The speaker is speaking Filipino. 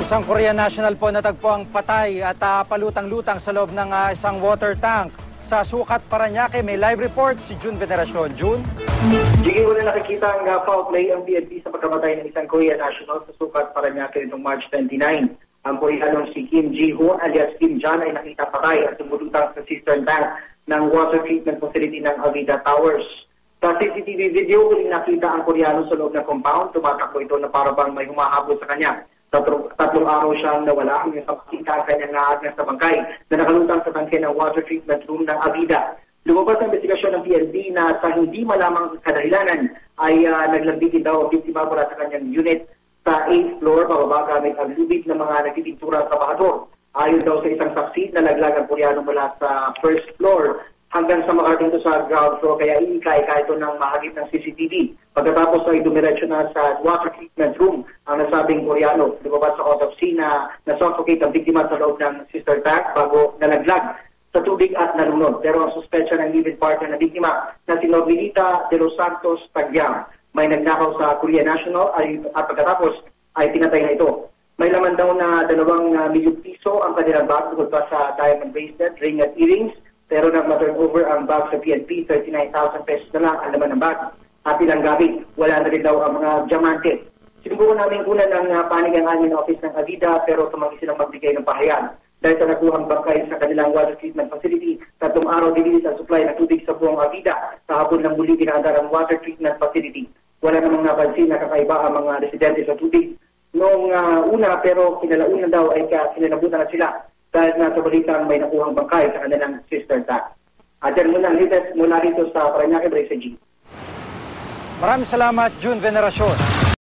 Isang Korean national po natagpo ang patay at palutang-lutang sa loob ng isang water tank. Sa Sukat, Parañaque, may live report si June Veneracion. June? Sige, wala nakikita ang foul play ang PNP sa pagkamatay ng isang Korean national sa Sukat, Parañaque noong March 29. Ang Koreanong si Kim Ji-ho alias Kim Jan ay nakita patay at tumulutang sa cistern tank ng water treatment facility ng Avida Towers. Sa CCTV video, huling nakita ang Koreano sa loob ng compound. Tumatakbo ito na parabang may humahabol sa kanya. Tatlong araw siyang nawala hanggang sa makita ang kanyang naagnas na bangkay na nakalutang sa tangke ng water treatment room ng Avida. Lumabas ang investigasyon ng PNP na sa hindi malamang kadahilanan ay naglambigin daw ang biktima mula sa kanyang unit sa 8th floor pababa gamit ang lubid ng mga nagtitintura sa trabahador. Ayon daw sa isang saksi na naglag ang Koreano mula sa first floor hanggang sa makarating ito sa ground floor kaya iika-ika ito ng mahagip ng CCTV. Pagkatapos ay dumiretso na sa water treatment room ang nasabing Koreano. Lumabas sa autopsy na nasuffocate ang biktima sa loob ng sister tank bago nalaglag sa tubig at nalunod. Pero ang suspetsya ng live-in partner na biktima na si Novelita de los Santos Tagyam may nagnakaw sa Korea National at pagkatapos ay pinatay na ito. May laman daw na 2 milyong piso ang kanilang bag tungkol pa sa diamond bracelet, ring at earrings. Pero nang ma-turn over ang bag sa PNP, 39,000 pesos na lang ang laman ng bag. At ilang gamit, wala na rin daw ang mga diamante. Sinubukan namin kunan ng panig ang admin office ng Avida pero tumanggi silang magbigay ng pahayag. Dahil sa nakuhang bangkay sa kanilang water treatment facility, 3 araw dinilis ang supply ng tubig sa buong Avida. Sa hapon ng muli pinaandar ang water treatment facility. Wala namang napansin na kakaiba ang mga residente sa tubig. Noong una pero kinalaunan daw ay kinalabutan na sila dahil nga sa balitang may nakuhang bangkay sa kanilang sister tank. At yan muna ang latest mula rito sa Parañaque, Bresa G. Maraming salamat, June Veneracion.